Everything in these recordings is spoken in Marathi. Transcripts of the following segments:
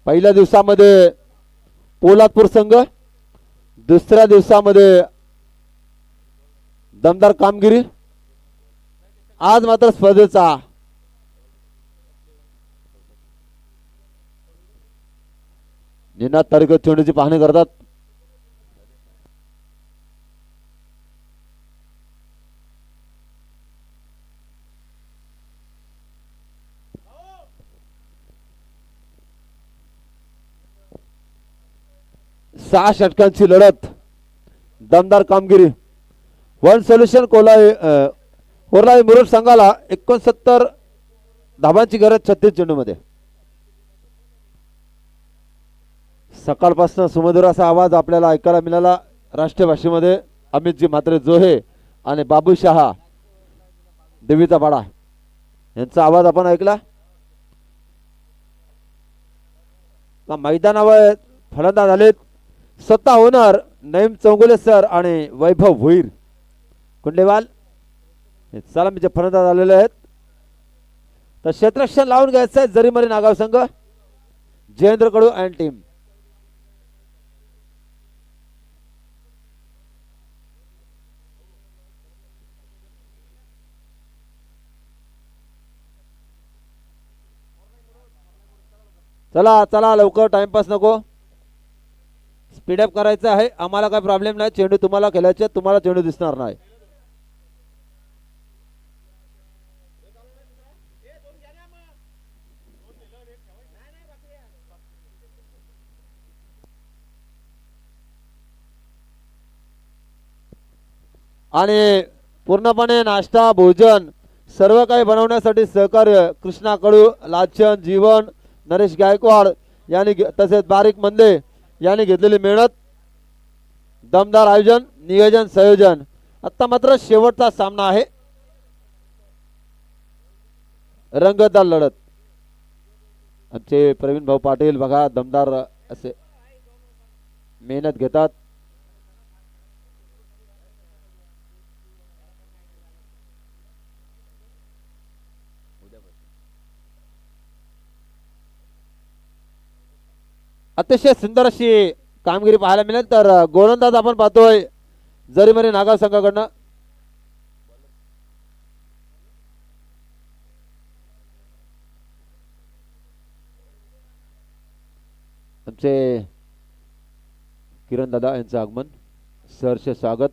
पहिल्या दिवसामध्ये पोलादपूर संघ, दुसऱ्या दिवसामध्ये दमदार कामगिरी. आज मात्र स्पर्धेचा निनाद तारगत चेंडूची पाहणी करतात. सहा षटकांची लढत, दमदार कामगिरी. वन सोल्युशन कोर्लाई मुरुड संघाला 69 धाबांची गरज 36 चेंडूमध्ये. सकाळपासून सुमधुर असा आवाज आपल्याला ऐकायला मिळाला राष्ट्रीय भाषेमध्ये. अमितजी म्हात्रे जोहे आणि बाबू शहा देवीचा पाडा यांचा आवाज आपण ऐकला. मैदानावर फलंदाज झालेत स्वतः होणार नईम चौगुले सर आणि वैभव भोईर कुंडेवाल हे सलामीचे फलंदाज आलेले आहेत. तर क्षेत्ररक्षण लावून घ्यायचं आहे जरीमरी नागाव संघ, जयेंद्र कडू अँड टीम. चला चला लवकर, टाइमपास नको, स्पीडअप करायचं आहे. आम्हाला काय प्रॉब्लेम नाही, चेंडू तुम्हाला खेळायचे, तुम्हाला चेंडू दिसणार नाही. आणि पूर्णपणे नाश्ता भोजन सर्व काही बनवण्यासाठी सहकार्य कृष्णा कडू, लाचन जीवन, नरेश गायकवाड यांनी तसेच बारीक मंदे यांनी घेतलेली मेहनत, दमदार आयोजन, नियोजन, संयोजन. आता मात्र शेवटचा सामना आहे, रंगतदार लढत. आमचे प्रवीण भाऊ पाटील बघा दमदार असे मेहनत घेतात. अतिशय सुंदर अशी कामगिरी पाहायला मिळेल. तर गोलंदाज आपण पाहतोय जरीमरी नागाव संघाकडनं. आमचे किरण दादा यांचं आगमन, सहर्ष स्वागत.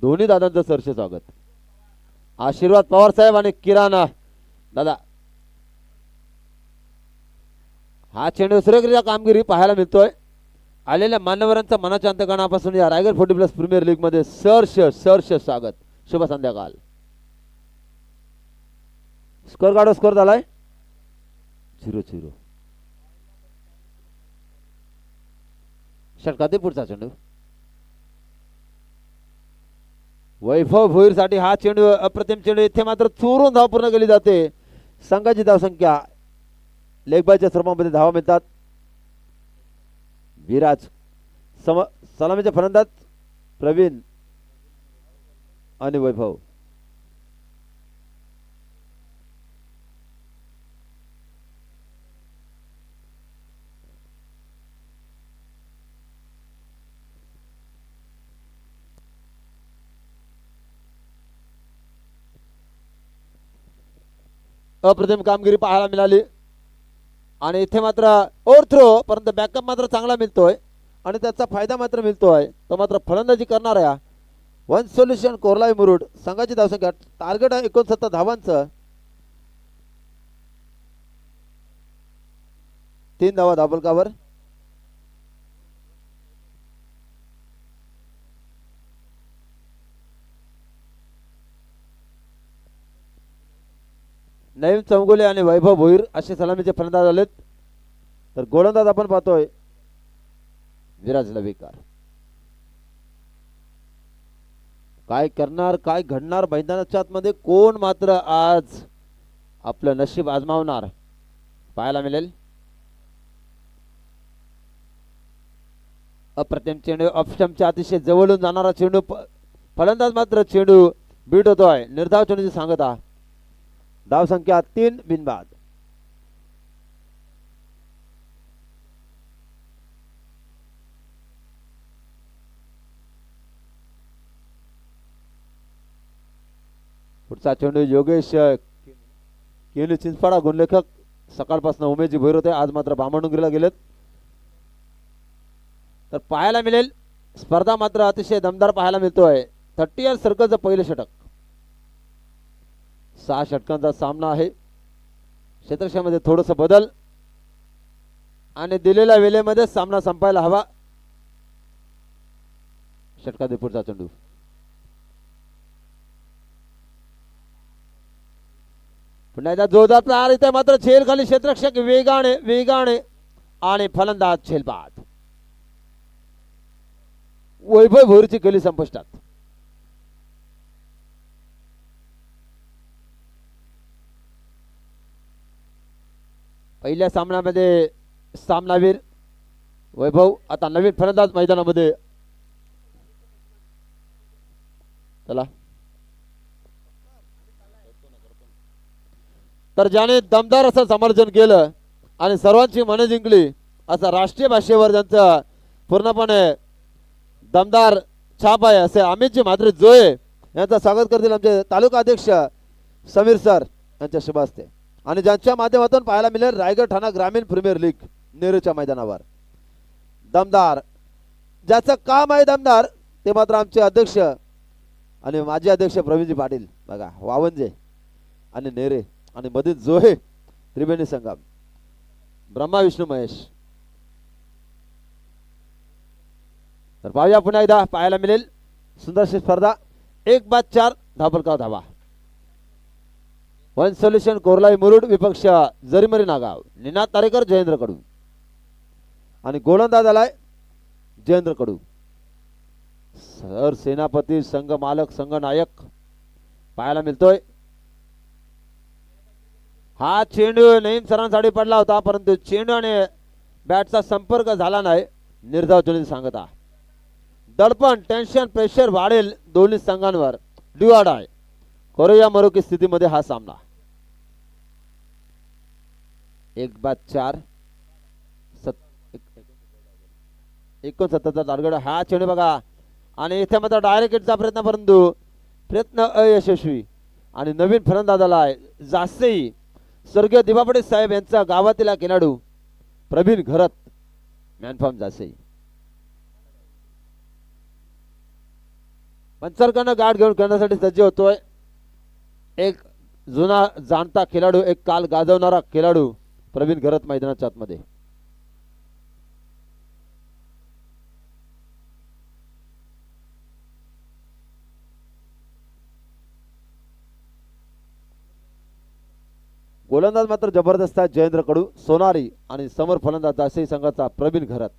दोन्ही दादांचं सहर्ष स्वागत. आशीर्वाद पवार साहेब आणि किरण दादा. हा चेंडू सुरेखरित्या कामगिरी पाहायला मिळतोय. आलेल्या मान्यवरांचा मनाच्या अंतकणापासून या रायगड 40+ प्रीमियर लीग मध्ये सहर्ष स्वागत. शुभ संध्याकाळ. स्कोर काढो, स्कोर झालाय 0-0. षटकातील पुढचा चेंडू वैभव भोईर साठी. हा चेंडू अप्रतिम चेंडू, इथे मात्र चोरून धाव पूर्ण केली जाते. संघाची धावसंख्या लेगबायच्या स्वरूपामध्ये धावा मिळतात. विराज सलामीचे फलंदाज प्रवीण आणि वैभव. अप्रतिम कामगिरी पाहायला मिळाली. आणि इथे मात्र ओव्हर थ्रो, परंतु बॅकअप मात्र चांगला मिळतोय आणि त्याचा फायदा मात्र मिळतोय. तो मात्र फलंदाजी करणाऱ्या वन सोल्युशन कोर्लाई मुरुड संघाची धावसंख्या टार्गेट आहे 69 धावांचं. 3 धावा धावफलकावर. नईम चौगुले आणि वैभव भोईर असे सलामीचे फलंदाज आलेत. तर गोलंदाज आपण पाहतोय विराज लवेकर. काय करणार, काय घडणार मैदानाच्या आतमध्ये, कोण मात्र आज आपलं नशीब आजमावणार पाहायला मिळेल. अप्रतिम चेंडू, ऑप्शनच्या अतिशय जवळून जाणारा चेंडू. फलंदाज मात्र चेंडू बीट होतोय. निर्धाव चेंडूची सांगता. धाव संख्या 3 बिनबाद. पुढचा चेंडू योगेश केली चिंचपाडा गुणलेखक सकाळपासून उमेदची भैर होते, आज मात्र बामणडुंगरीला गेलेत. तर पाहायला मिळेल स्पर्धा मात्र अतिशय दमदार पाहायला मिळतोय. 30 इयर सर्कलचं पहिलं षटक, 6 षटकांचा सामना आहे. क्षेत्रक्षामध्ये थोडस बदल आणि दिलेल्या वेळेमध्ये सामना संपायला हवा. षटकातील पुढचा चेंडू पुन्हा एकदा जोरदार प्रहार, इथे मात्र झेल खाली क्षेत्ररक्षक वेगाने वेगाने आणि फलंदाज झेलबाद. वैभव भोरची केली संपुष्टात. पहिल्या सामन्यामध्ये सामनावीर वैभव, आता नवीन फलंदाज मैदानामध्ये. चला, तर ज्याने दमदार असं समर्थन केलं आणि सर्वांची मने जिंकली असा राष्ट्रीय भाषेवर ज्यांचं पूर्णपणे दमदार छाप आहे असे अमितजी म्हात्रे जोये यांचं स्वागत करतील आमचे तालुका अध्यक्ष समीर सर यांच्या शुभ हस्ते. आणि ज्यांच्या माध्यमातून पाहायला मिळेल रायगड ठाणा ग्रामीण प्रीमियर लीग नेरूच्या मैदानावर दमदार, ज्याचं काम आहे दमदार, ते मात्र आमचे अध्यक्ष आणि माजी अध्यक्ष प्रवीणजी पाटील. बघा, वावंजे आणि नेरे आणि मध्ये जोहे त्रिवेणी संगम, ब्रह्मा विष्णू महेश. तर पाहूया पुन्हा एकदा पाहायला मिळेल सुंदरशी स्पर्धा. 1-4 धावफलकावर धावा. वन सोल्युशन कोरलाई मुरुड विपक्ष जरीमरी नागाव, निनाद तारेकर जयेंद्र कडू आणि गोलंदाज आलाय जयेंद्र कडू. सर सेनापती संघ मालक संघ नायक पाहायला मिळतोय. हा चेंडू नईम सरांसाठी पडला होता, परंतु चेंडू आणि बॅटचा संपर्क झाला नाही. निर्धाव जनित सांगता दडपण, टेन्शन, प्रेशर वाढेल दोन्ही संघांवर. डिवाड आहे कोरिया मरो की स्थितीमध्ये हा सामना. 1-4 69चा टार्गेट. हा चेंडू बघा आणि इथे मात्र डायरेक्ट हिटचा प्रयत्न, परंतु प्रयत्न अयशस्वी. आणि नवीन फलंदाजाला आहे जास्ती स्वर्गीय दिवापडे साहेब यांचा गावातील खेळाडू प्रवीण घरत, मॅनफॉर्म जासे. पंचरकांना गाठ घेऊन खेळण्यासाठी सज्ज होतोय एक जुना जाणता खेळाडू, एक काल गाजवणारा खेळाडू प्रवीण घरत मैदानाच्या आतमध्ये. गोलंदाज मात्र जबरदस्त आहे जयेंद्र कडू, सोनारी आणि समोर फलंदाज जासई संघाचा प्रवीण घरत.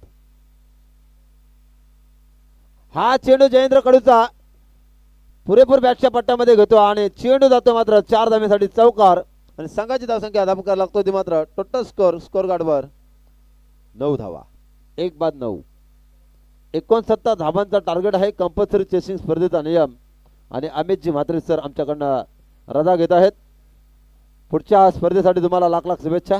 हा चेंडू जयेंद्र कडूचा पुरेपूर बॅटच्या पट्ट्यामध्ये घेतो आणि चेंडू जातो मात्र 4 धावेसाठी चौकार. आणि संघाची धावसंख्या धापकार लागतो ती मात्र टोटल स्कोर गार्डवर 9 धावा. 1-9 69 धावांचा टार्गेट आहे. कंपल्सरी चेसिंग स्पर्धेचा नियम. आणि अमितजी म्हात्रे सर आमच्याकडनं रजा घेत आहेत. पुढच्या स्पर्धेसाठी तुम्हाला लाख लाख शुभेच्छा.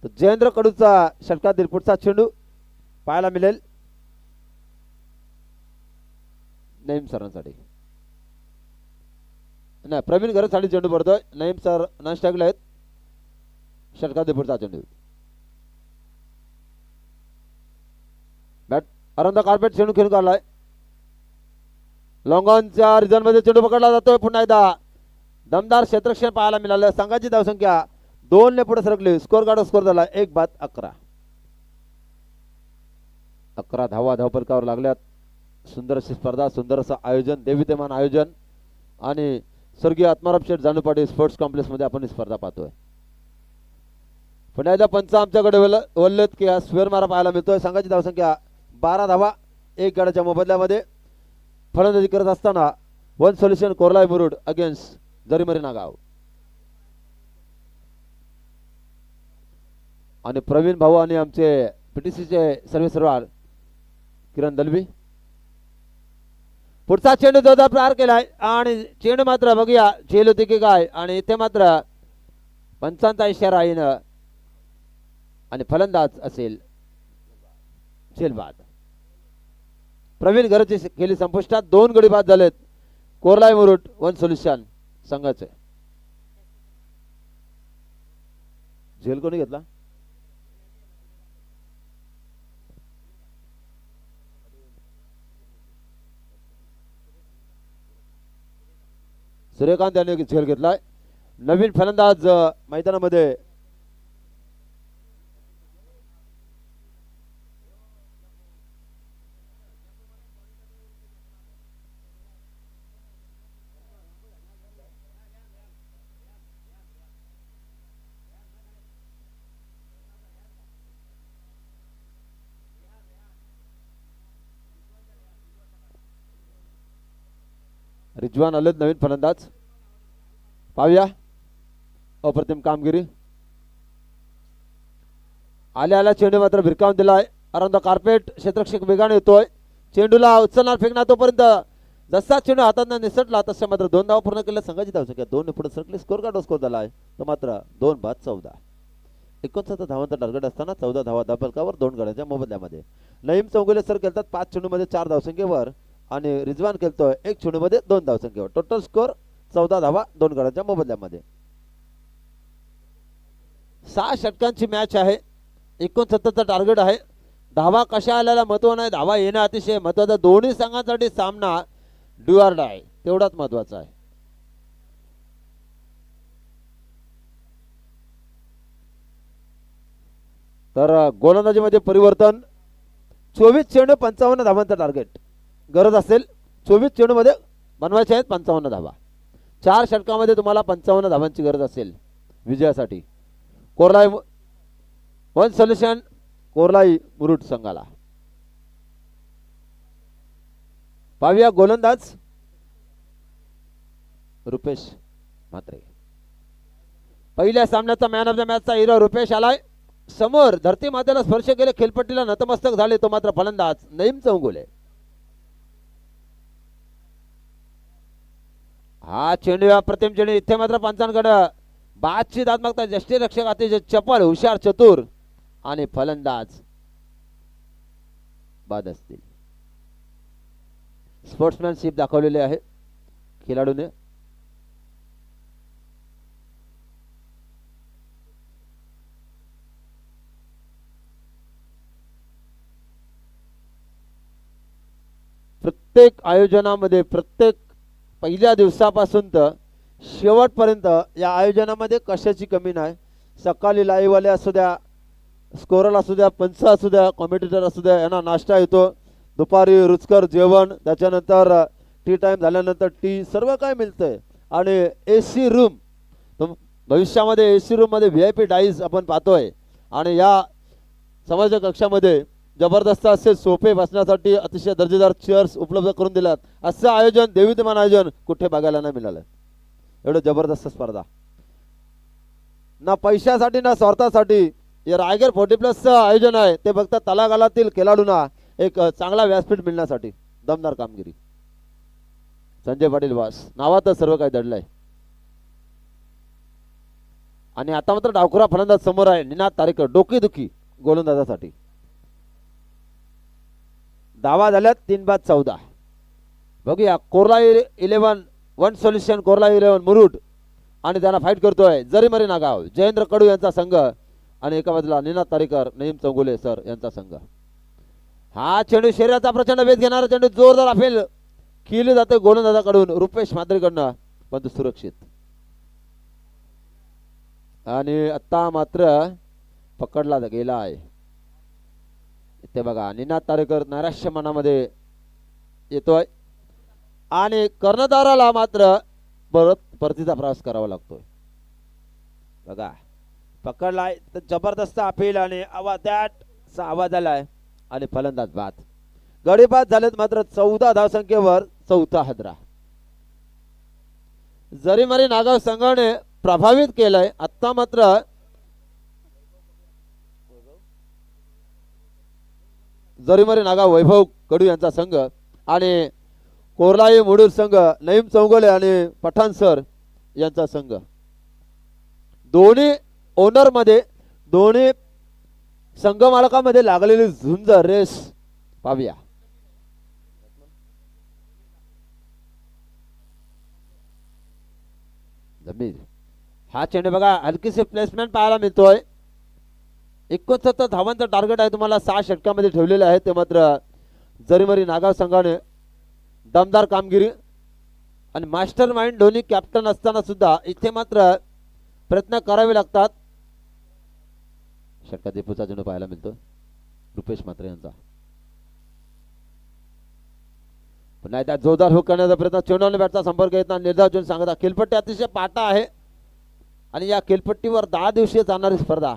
तर जयेंद्र कडूचा षटकातील पुढचा चेंडू पाहायला मिळेल नईम सरांसाठी. नाही, प्रवीण घरसाठी चेंडू पडतोय. नईम सर नॉन स्ट्राईकला आहेत. षटकातील पुढचा चेंडू बॅट अरंद कार्पेट चेंडू खेळून काढलाय. लॉंगॉनच्या रिझन मध्ये चेंडू पकडला जातोय. पुन्हा एकदा दमदार क्षेत्ररक्षण पाहायला मिळालं. संघाची धावसंख्या 2 ने पुढे सरकली. स्कोर गार्ड स्कोर झाला 1-11. 11 धावा धावफलकावर लागल्यात. सुंदर अशी स्पर्धा, सुंदर असं आयोजन, देवितेमान आयोजन आणि स्वर्गीय आत्माराम शेठ जानूपाटी स्पोर्ट्स कॉम्प्लेक्स मध्ये आपण ही स्पर्धा पाहतोय. पुन्हा एकदा पंच आमच्याकडे वल्लेत की हा स्क्वेअर मारा पाहायला मिळतोय. संघाची धावसंख्या 12 धावा 1 गडाच्या मोबदल्यामध्ये. फलंदाजी करत असताना one solution Korlai Murud against Jarimari Nagaon. आणि प्रवीण भाऊ आणि आमचे पीटीसीचे सर्वेसर्वा किरण दलवी. पुढचा चेंडू जोरदार प्रहार केलाय आणि चेंडू मात्र बघूया झेल होती की काय. आणि इथे मात्र पंचांचा इशारा येणं आणि फलंदाज असेल झेलबाद. प्रवीण घरची केली संपुष्टात. 2 गडी बाद झालेत कोरलाई मुरुड वन सोल्युशन संघाचे. झेल कोणी घेतला? सूर्यकांत यांनी झेल घेतलाय. नवीन फलंदाज मैदानामध्ये रिजवान आलेत. नवीन फलंदाज पाहूया. अप्रतिम कामगिरी. आल्या चेंडू मात्र भिरकावून दिलाय. अराउंड द कार्पेट क्षेत्ररक्षक वेगाने येतोय. चेंडूला उचलणार फेकणार तोपर्यंत जसा चेंडू हातात निसटला तसे मात्र 2 धावा पूर्ण केल्या संघाची धावसंख्या 2 पुढे सरकली. स्कोर कार्ड स्कोर झाला आहे तो मात्र 2 बाद 14. 69 धावांचा टार्गेट असताना 14 धावा धाबलकावर 2 गड्यांच्या मोबदल्यामध्ये. नईम चौगुले सर खेळतात 5 चेंडूमध्ये 4 धावसंख्येवर आणि रिजवान खेळतोय 1 चेंडूमध्ये 2 धावसंख्येवर. टोटल स्कोर 14 धावा 2 गड्यांच्या मोबदल्यामध्ये. 6 षटकांची मॅच आहे. 69चा टार्गेट आहे. धावा कशा आल्याला महत्व नाही, धावा येणं अतिशय महत्वाचं. दोन्ही संघांसाठी सामना डू ऑर डाय तेवढाच महत्वाचा आहे. तर गोलंदाजीमध्ये परिवर्तन. 24 चेंडू 55 धावांचा टार्गेट गरज असेल. 24 चेंडूमध्ये बनवायचे आहेत 55 धावा. 4 षटकामध्ये तुम्हाला 55 धावांची गरज असेल विजयासाठी. कोरलाई वन सोल्युशन कोरलाई मुरुड संघाला. पाहूया गोलंदाज रुपेश म्हात्रे. पहिल्या सामन्याचा मॅन ऑफ द मॅचचा हिरो रुपेश आलाय. समोर धरती मातेला स्पर्श केले, खेळपट्टीला नतमस्तक झाले तो मात्र फलंदाज नईम चौगुले. हा चेंडू अप्रतिम चेंडू. इथे मात्र पंचांकडे बादची दाद मागता. यष्टीरक्षक अतिशय चपळ हुशार चतुर आणि फलंदाज बाद असतील. स्पोर्ट्समॅनशिप दाखवलेली आहे खेळाडूने. प्रत्येक आयोजनामध्ये प्रत्येक पहिल्या दिवसापासून तर शेवटपर्यंत या आयोजनामध्ये कशाची कमी नाही. सकाळी लाईव्ह वाले असू द्या, स्कोरर असू द्या, पंच असू द्या, कॉमेंटेटर असू द्या, यांना नाश्ता येतो. दुपारी रुचकर जेवण, त्याच्यानंतर टी टाइम झाल्यानंतर टी, सर्व काय मिळतंय. आणि AC रूम, भविष्यामध्ये AC रूममध्ये VIP डाईज आपण पाहतोय. आणि या समाज कक्षामध्ये जबरदस्त असे सोफे बसण्यासाठी अतिशय दर्जेदार चेअर्स उपलब्ध करून दिल्यात. असं आयोजन, देवीधमान आयोजन कुठे बघायला नाही मिळालं. एवढं जबरदस्त स्पर्धा, ना पैशासाठी ना स्वार्थासाठी. हे रायगड 40+ आयोजन आहे ते फक्त तलागालातील खेळाडूंना एक चांगला व्यासपीठ मिळण्यासाठी. दमदार कामगिरी. संजय पाटील वास नावातच सर्व काही दडलंय. आणि आता मात्र डावखुरा फलंदाज समोर आहे निनाद तारेकर. डोकेदुखी गोलंदाजासाठी. धावा झाल्यात 3 बाद 14. बघूया कोरलाई 11 वन सोल्युशन कोरलाई 11 मुरुड आणि त्यांना फाईट करतोय जरीमरी नागाव जयेंद्र कडू यांचा संघ आणि एका बाजूला निनाद तारेकर नईम चौगुले सर यांचा संघ. हा चेंडू शरीराचा प्रचंड वेध घेणारा चेंडू जोरदार अफेल केली जाते गोलंदाजाकडून रुपेश म्हात्रेकडनं, पण सुरक्षित. आणि आता मात्र पकडला गेला आहे. इथे बघा निनाद तारेकर नैराश्य मनामध्ये येतोय आणि कर्णधाराला मात्र परतीचा प्रवास करावा लागतोय. बघा पकडलाय तर जबरदस्त अपील आणि आवाज आलाय आणि फलंदाज बाद. गडी बाद झालेत मात्र 14 धावसंख्येवर चौथा हदरा. जरीमरी नागाव संघाने प्रभावित केलंय. आता मात्र जरीमरी नागाव वैभव कडू यांचा संघ आणि कोरलाई मुरुड संघ नईम चौगुले आणि पठाण सर यांचा संघ. दोन्ही ओनर मध्ये, दोन्ही संघ मालकामध्ये लागलेली झुंज रेस पाहूया. जमीर हा चेंडू बघा हलकीशी प्लेसमेंट पाहायला मिळतोय. 69 धावांचं टार्गेट आहे तुम्हाला 6 षटकामध्ये ठेवलेले आहे. ते मात्र जरीमरी नागाव संघाने दमदार कामगिरी आणि मास्टर माइंड धोनी कॅप्टन असताना सुद्धा इथे मात्र प्रयत्न करावे लागतात. षटकात दीपूचा चेंडू पाहायला मिळतो रुपेश म्हात्रे यांचा. पुन्हा एकदा जोरदार हुक करण्याचा प्रयत्न. चेंडूने बॅटचा संपर्क येत नाही. निर्धाव चेंडू सांगता खेळपट्टी अतिशय पाटा आहे आणि या खेळपट्टीवर 10 दिवसीय चालणारी स्पर्धा.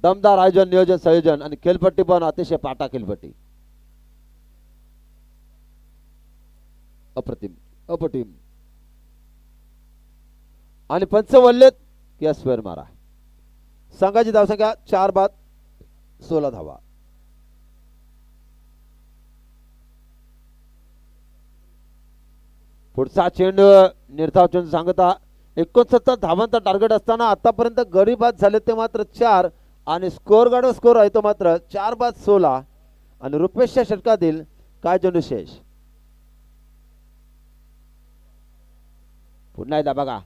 दमदार आयोजन नियोजन संयोजन आणि खेळपट्टी पण अतिशय पाटा खेळपट्टी. अप्रतिम अपटीम आणि पंच वल्लेत की स्क्वेअर मारा. संघाची धावसंख्या 4 बाद 16 धावा. पुढचा चेंडू निर्धाव चेंडू सांगता 69 धावांचा टार्गेट असताना आतापर्यंत गडी बाद झाले ते मात्र 4 आणि स्कोर गाडो स्कोर आहे तो मात्र 4 बाद 16 आणि रुपेशच्या षटकातील काय चेंडू शेष. पुन्हा एकदा बघा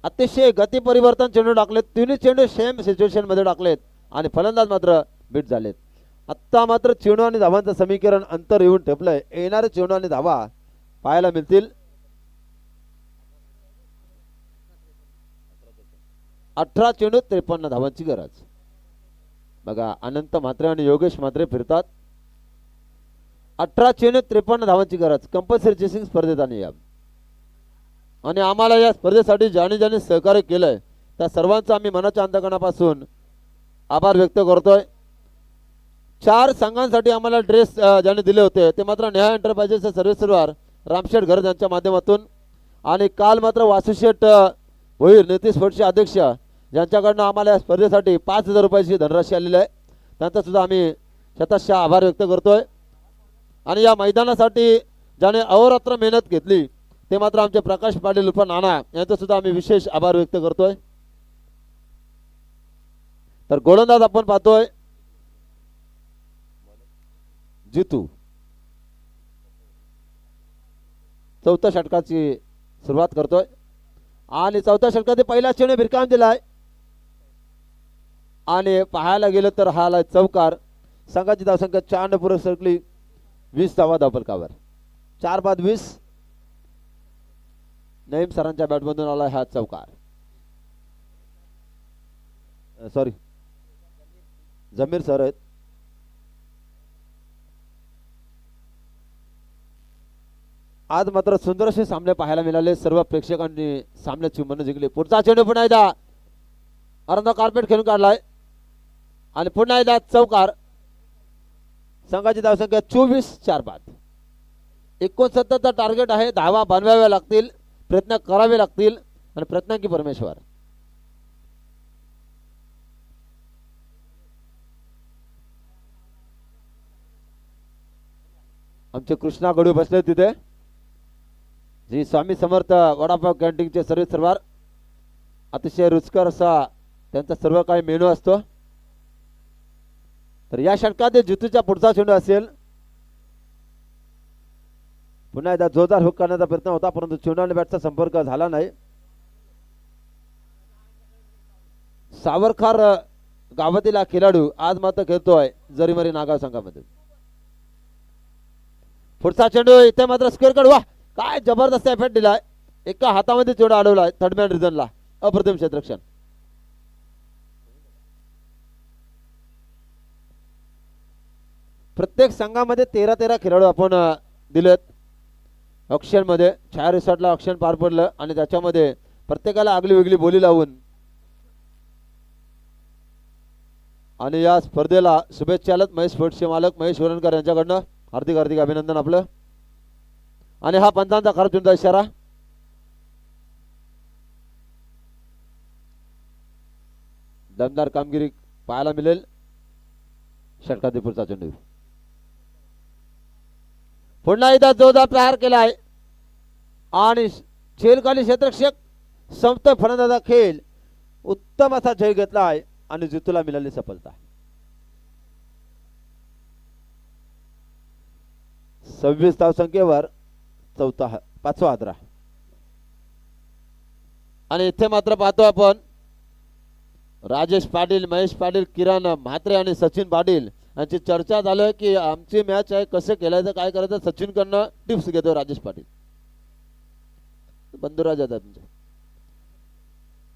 अतिशय गती परिवर्तन चेंडू टाकलेत. तिन्ही चेंडू सेम सिच्युएशन मध्ये टाकलेत आणि फलंदाज मात्र बीट झालेत. आत्ता मात्र चेंडू आणि धावांचं समीकरण अंतर येऊन ठेपलंय. येणारे चेंडू आणि धावा पाहायला मिळतील. 18 चेंडू 53 धावांची गरज. बघा अनंत म्हात्रे आणि योगेश म्हात्रे फिरतात. 18 चेंडू 53 धावांची गरज. कंपल्सरी चेसिंग स्पर्धेचा नियम आणि आम्हाला या स्पर्धेसाठी ज्याने सहकार्य केलंय त्या सर्वांचा आम्ही मनाच्या अंतःकरणापासून आभार व्यक्त करतोय. 4 संघांसाठी आम्हाला ड्रेस ज्याने दिले होते ते मात्र नेहा एंटरप्राइजेसचे सर्व्हिसरवर रामशेठ घरत यांच्या माध्यमातून आणि काल मात्र वासुशेठ भोईर नितीश स्पोर्ट्सचे अध्यक्ष यांच्याकडनं आम्हाला या स्पर्धेसाठी 5000 रुपयाची धनराशी आलेली आहे. त्यांचा सुद्धा आम्ही शतशः आभार व्यक्त करतोय. आणि या मैदानासाठी ज्याने अहोरात्र मेहनत घेतली ते मात्र आमचे प्रकाश पाटील उर्फ नाना यांचा सुद्धा आम्ही विशेष आभार व्यक्त करतोय. तर गोलंदाज आपण पाहतोय जितू. चौथ्या षटकाची सुरुवात करतोय आणि चौथ्या षटकात पहिला चेंडू भिरकावून दिलाय आणि पाहायला गेलं तर हा आलाय चौकार. संघाची धावसंख्या 4 पूरक सरकली. 20 धावा धावफलकावर. 4 बाद 20. नईम सरांच्या बॅटमधून आला हा चौकार. सॉरी जमीर सर आहेत. आज मात्र सुंदर असे सामने पाहायला मिळाले. सर्व प्रेक्षकांनी सामन्याची मन जिंकली. पुढचा चेंडू पुन्हा एकदा अरंदा कार्पेट खेळून काढलाय आणि पुन्हा एकदा चौकार. संघाची धावसंख्या 24. 4 बाद. 69 टार्गेट आहे. धावा बनवाव्या लागतील. प्रयत्न करावे लागतील आणि प्रयत्न की परमेश्वर. आमचे कृष्णा गडू बसले तिथे. जी स्वामी समर्थ वडापाव कॅन्टीनचे सर्व्हिस सर्वार. अतिशय रुचकर असा त्यांचा सर्व काही मेनू असतो. तर या षटकात जितूच्या पुढचा चेंडू असेल. पुन्हा एकदा जोरदार हुक करण्याचा प्रयत्न होता परंतु चेंडू आणि बॅटचा संपर्क झाला नाही. सावरकर गावातील हा खेळाडू आज मात्र खेळतोय जरीमरी नागाव संघामध्ये. पुढचा चेंडू इथे मात्र स्क्वेअर कड. वा काय जबरदस्त इफेक्ट दिलाय. एका हातामध्ये चेंडू अडवलाय थर्ड मॅन रिझनला. अप्रतिम क्षेत्ररक्षण. प्रत्येक संघामध्ये 13 खेळाडू आपण दिलेत. ऑक्शन मध्ये छाया रिसॉर्टला ऑक्शन पार पडलं आणि त्याच्यामध्ये प्रत्येकाला आगली वेगळी बोली लावून आणि या स्पर्धेला शुभेच्छालक महेश स्पोर्ट्सचे मालक महेश वरणकर यांच्याकडनं हार्दिक हार्दिक अभिनंदन आपलं. आणि हा पंचांचा खरा चुंदा इशारा. दमदार कामगिरी पाहायला मिळेल. षटकातील पुढचा चेंडू पुन्हा एकदा जोरदार प्रहार केलाय आणि झेलखाली क्षेत्ररक्षक संपत फलंदाजा खेळ उत्तम असा झेल घेतलाय आणि जितूला मिळाली सफलता. 26 धावसंख्येवर 5वा हादरा. आणि इथे मात्र पाहतो आपण राजेश पाटील, महेश पाटील, किरण म्हात्रे आणि सचिन पाटील यांची चर्चा चालू आहे की आमची मॅच आहे, कसं केलायचं काय करायचं. सचिन कडनं टिप्स घेतो राजेश पाटील. बंधुराज आहेत तुमचे.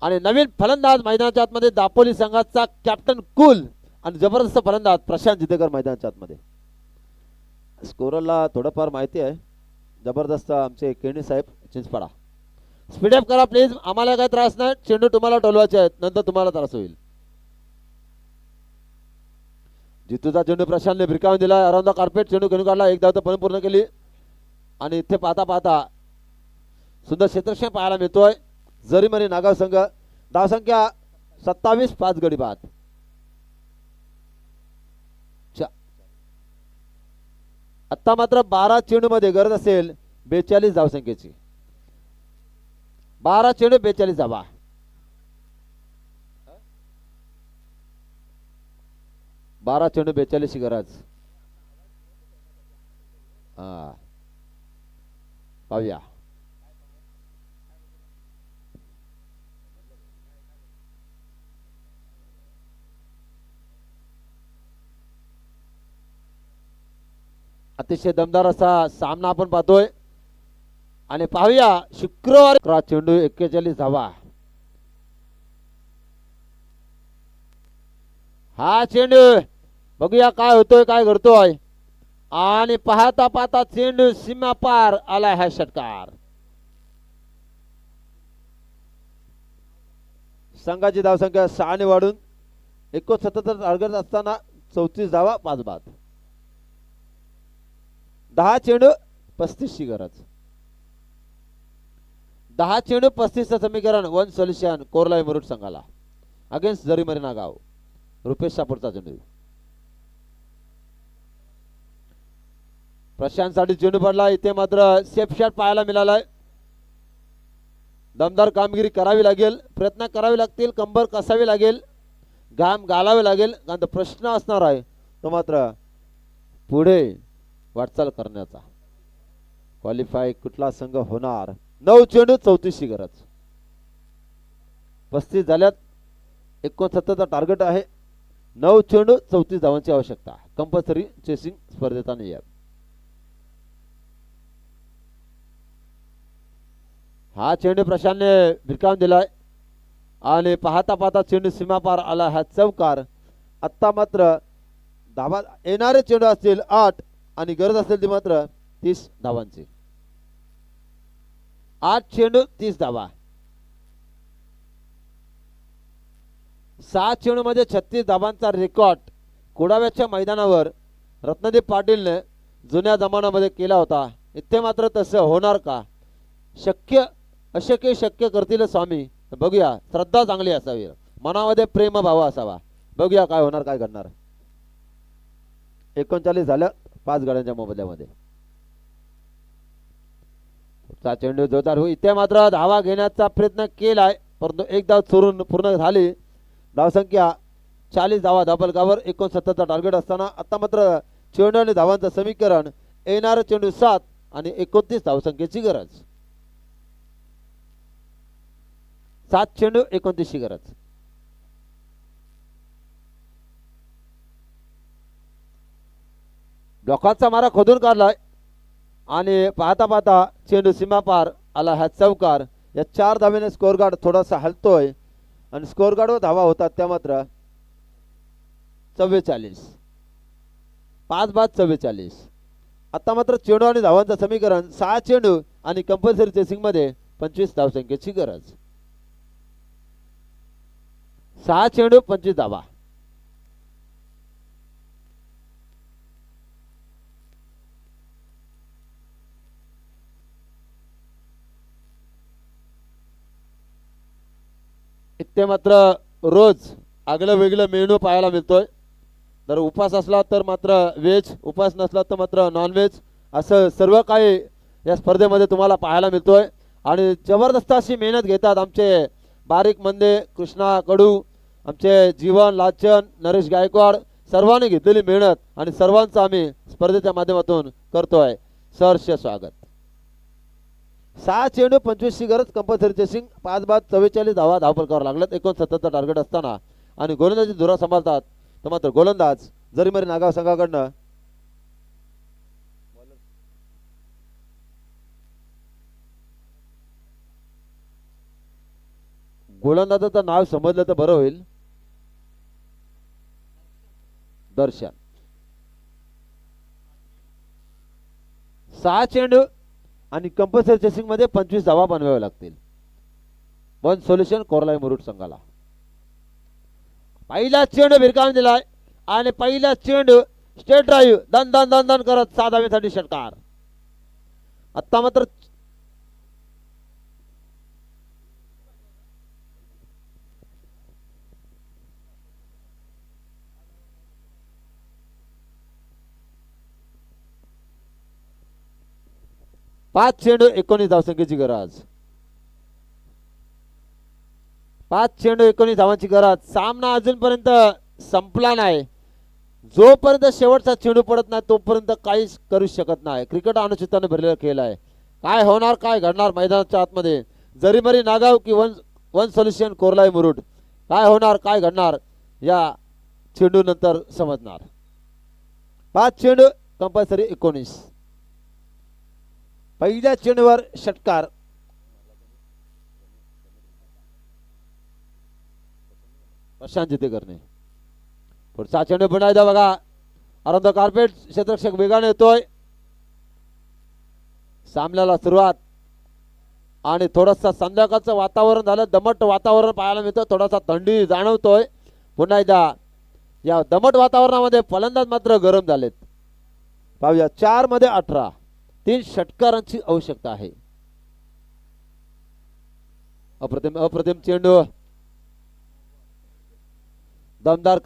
आणि नवीन फलंदाज मैदानाच्या आतमध्ये दापोली संघाचा कॅप्टन कुल आणि जबरदस्त फलंदाज प्रशांत जितेकर मैदानाच्या आतमध्ये. स्कोररला थोडंफार माहिती आहे. जबरदस्त आमचे केणी साहेब चिंचपाडा. स्पीडअप करा प्लीज, आम्हाला काही त्रास नाही. चेंडू तुम्हाला टोलवायचे आहेत, नंतर तुम्हाला त्रास होईल. जितूचा चेंडू प्रशांतने भिरकावून दिला. अराउंड द कार्पेट चेंडू घेऊन काढला. एक धाव तर पूर्ण केली. आणि इथे पाहता पाहता सुंदर क्षेत्रक्षण पाहायला मिळतोय. जरीमरी नागाव संघ. धावसंख्या 27, 5 गडी बाद. आता मात्र 12 चेंडू मध्ये गरज असेल 42 धावसंख्येची. 12 चेंडू 42 धावा. बारा चेंडू 42 गरज. हा पाहूया. अतिशय दमदार असा सामना आपण पाहतोय. आणि पाहूया शुक्रवार चेंडू 41 धावा. हा चेंडू बघूया काय होतोय काय घडतोय. आणि पाहता पाहता चेंडू सीमा पार आला. हा षटकार. संघाची धावसंख्या 6 ने वाढून 69 टार्गेट असताना 34 धावा 5 बाद. 10 चेंडू 35 ची गरज. 10 चेंडू 35 चं समीकरण. वन सोल्युशन कोरलाई मुरुड संघाला अगेन्स्ट जरीमरी नागाव. रुपेश सापूरचा चेंडू. प्रशांत साठी चेंडू पडला. इथे मात्र सेफ शॉट पाहायला मिळालाय. दमदार कामगिरी करावी लागेल, प्रयत्न करावे लागतील, कंबर कसावी लागेल, घाम घालावे लागेल. कारण प्रश्न असणार आहे तो मात्र पुढे वाटचाल करण्याचा. क्वालिफाय कुठला संघ होणार. 9 चेंडू 34 ची गरज. 35 झाल्यात. 69 टार्गेट आहे. 9 चेंडू 34 धावांची आवश्यकता. कंपल्सरी चेसिंग स्पर्धेचा नियम. हा चेंडू प्रशांतने भिरकावून दिलाय. आणि पाहता पाहता चेंडू सीमापार आला. हा चौकार. आत्ता मात्र धावा येणारे चेंडू असतील 8 आणि गरज असेल ती मात्र 30 धावांची. 8 चेंडू 30 धावा. 6 चेंडू मध्ये 36 धावांचा रेकॉर्ड कोडाव्याच्या मैदानावर रत्नदीप पाटीलने जुन्या जमान्यामध्ये केला होता. इथे मात्र तसं होणार का. शक्य अशक्य शक्य करतील स्वामी. बघूया. श्रद्धा चांगली असावी, मनामध्ये प्रेम भाव असावा. बघूया काय होणार काय घडणार. 39 झालं 5 गड्यांच्या मोबदल्यामध्ये. चेंडू जोरदार होईल. इथे मात्र धावा घेण्याचा प्रयत्न केलाय परंतु एक धाव चोरून पूर्ण झाली. धावसंख्या 40 धावा धाबलगावर. 69 टार्गेट असताना आता मात्र चेंडू आणि धावांचं समीकरण. येणार चेंडू 7 आणि 29 धावसंख्येची गरज. 7 चेंडू 29 ची गरज. ब्लॉकाचा मारा खोदून काढलाय. आणि पाहता पाहता चेंडू सीमापार आला. हा चौकार. या 4 धावेने स्कोर गार्ड थोडासा हलतोय आणि स्कोर गार्डवर धावा होतात त्या मात्र 44. 5 बाद 44. आता मात्र चेंडू आणि धावांचं समीकरण. 6 चेंडू आणि कंपल्सरी चेसिंग मध्ये 25 धावसंख्येची गरज. 6 चेंडू 25 धावा. इथे मात्र रोज आगलं वेगळं मेनू पाहायला मिळतोय. जर उपास असला तर मात्र व्हेज, उपास नसला तर मात्र नॉन व्हेज, असं सर्व काही या स्पर्धेमध्ये तुम्हाला पाहायला मिळतोय. आणि जबरदस्त अशी मेहनत घेतात आमचे बारीक मंदे, कृष्णा कडू, आमचे जीवन लाचन, नरेश गायकवाड, सर्वांनी घेतलेली मेहनत आणि सर्वांचं आम्ही स्पर्धेच्या माध्यमातून करतोय सहर्ष स्वागत. 6 चेंडू 25 ची गरज कंपल्सरी चेसिंग 5 बाद 44 धावा धावफलकावर लागलेत 69 टार्गेट असताना आणि गोलंदाजी धुरा सांभाळतात तर मात्र गोलंदाज जरीमरी नागाव संघाकडनं गोलंदाजाचं नाव समजलं तर बरं होईल. दर्शन 6 चेंडू आणि कंपल्सरी चेसिंग मध्ये 25 धावा बनवाव्या लागतील. वन सोल्युशन कोरलाई मुरुड संघाला. पहिला चेंडू भिरकावून दिलाय आणि पहिला चेंडू स्टेट ड्राईव्ह दन दन दन दन करत 6 धावेसाठी षटकार. आता मात्र पाच चेंडू 19 धावसंख्येची गरज. 5 चेंडू 19 धावांची गरज. सामना अजूनपर्यंत संपला नाही. जोपर्यंत शेवटचा चेंडू पडत नाही तोपर्यंत काहीच करू शकत नाही. क्रिकेट अनुचिताने भरलेला खेळ आहे. काय होणार काय घडणार मैदानाच्या आतमध्ये जरीमरी नागाव की वन सोल्युशन कोरलाई मुरुड काय होणार काय घडणार या चेंडू नंतर समजणार. 5 चेंडू कंपल्सरी 19. पहिल्या चेंडूवर षटकार. प्रशांत जितेकरने पुढचा चेंडू पुन्हा एकदा बघा. अरुंद कार्पेट क्षेत्ररक्षक वेगाने येतोय. सामन्याला सुरुवात आणि थोडंसं संध्याकाळचं वातावरण झालं. दमट वातावरण पाहायला मिळतं. थोडासा थंडी जाणवतोय. पुन्हा एकदा या दमट वातावरणामध्ये फलंदाज मात्र गरम झालेत. पाहूया 4 मध्ये 18. 3 षटकारांची आवश्यकता आहे. अप्रतिम चेंडू. दमदार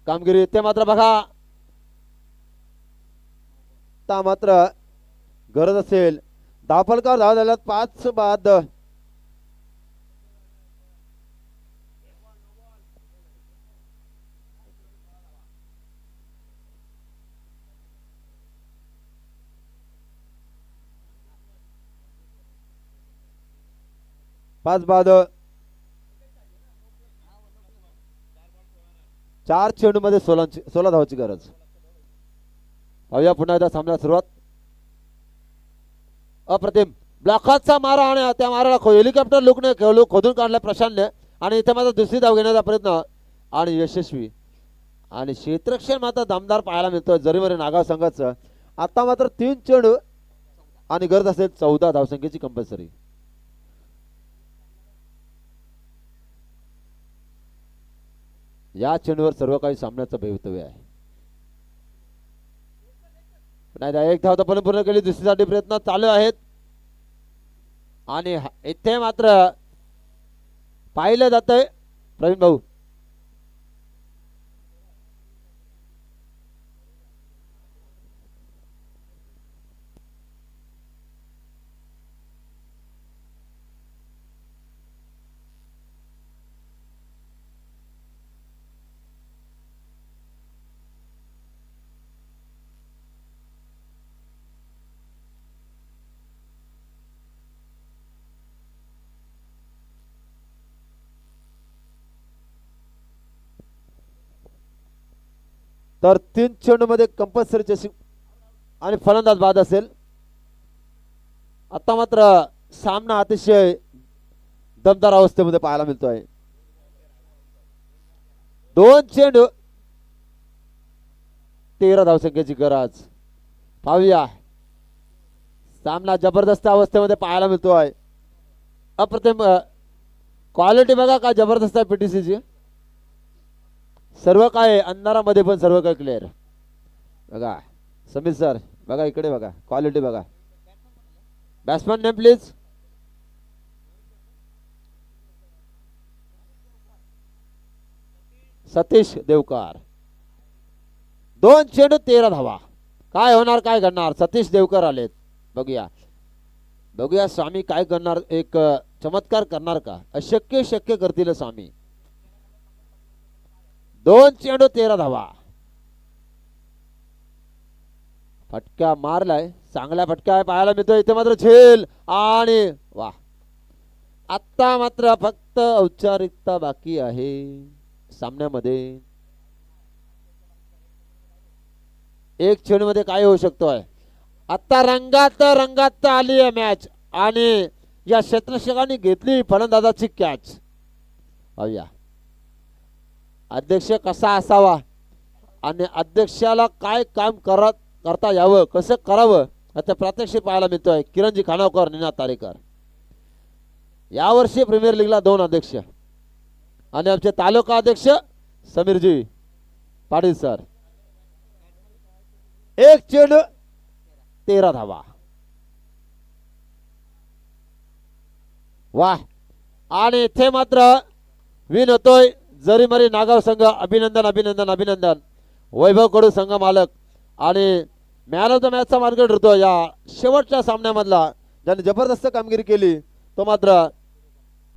कामगिरी ते मात्र बघा. ता मात्र गरज असेल धावफलकावर धावा झाल्यात 5 बाद. पाच बाद 4 चेंडू मध्ये 16 धावाची गरज. पाहूया पुन्हा एकदा सामन्याला सुरुवात. अप्रतिम ब्लॉकाचा मारा आणि त्या माराला हेलिकॉप्टर लुकने खोदून काढला प्रशांतने आणि इथे मात्र दुसरी धाव घेण्याचा प्रयत्न आणि यशस्वी आणि क्षेत्ररक्षण मात्र दमदार पाहायला मिळतोय जरीमरी नागाव संघाचं. आता मात्र 3 चेंडू आणि गरज असेल 14 धावसंख्येची कंपल्सरी. या चेंडूवर सर्व काही सामन्याचं भवितव्य आहे. नाही एक धाव तर पूर्ण केली. दुसरीसाठी प्रयत्न चालू आहेत आणि इथे मात्र पाहिलं जातंय प्रवीण भाऊ तर 3 चेंडू मध्ये कंपल्सरी चेसिंग आणि फलंदाज बाद असेल. आता मात्र सामना अतिशय दमदार अवस्थेमध्ये पाहायला मिळतोय. 2 चेंडू 13 धावसंख्येची गरज. पाहूया सामना जबरदस्त अवस्थेमध्ये पाहायला मिळतोय. अप्रतिम क्वालिटी बघा काय जबरदस्त आहे पीटीसीची. सर्व काय अंधारामध्ये पण सर्व काय क्लिअर बघा. समीर सर बघा इकडे बघा क्वालिटी बघा. Batsman name please. Satish Devkar. 2 चेंडू 13 धावा. काय होणार काय घडणार. सतीश देवकर आलेत. बघूया स्वामी काय करणार. एक चमत्कार करणार का. अशक्य शक्य करतील स्वामी. 2 चेंडू 13 धावा. फटका मारलाय चांगल्या फटका पाहायला मिळतोय इथे मात्र झेल आणि वा आता मात्र फक्त औपचारिकता बाकी आहे सामन्यामध्ये. एक चेंडूमध्ये काय होऊ शकतोय आता रंगात आली आहे मॅच आणि या क्षेत्ररक्षकांनी घेतली फलंदाजाची कॅच. पाहूया अध्यक्ष कसा असावा आणि अध्यक्षाला काय काम करता यावं कसं करावं आता प्रात्यक्षिक पाहायला मिळतोय. किरणजी खानावकर निनाद तारेकर यावर्षी प्रीमियर लीगला 2 अध्यक्ष आणि आमचे तालुका अध्यक्ष समीरजी पाटील सर. एक चेंडू 13 धावा. वाह आणि इथे मात्र विन होतोय जरीमरी नागाव संघ. अभिनंदन अभिनंदन अभिनंदन. वैभव कडू संघ मालक आणि मॅन ऑफ द मॅचचा मार्ग ठरतो या शेवटच्या सामन्यामधला ज्याने जबरदस्त कामगिरी केली तो मात्र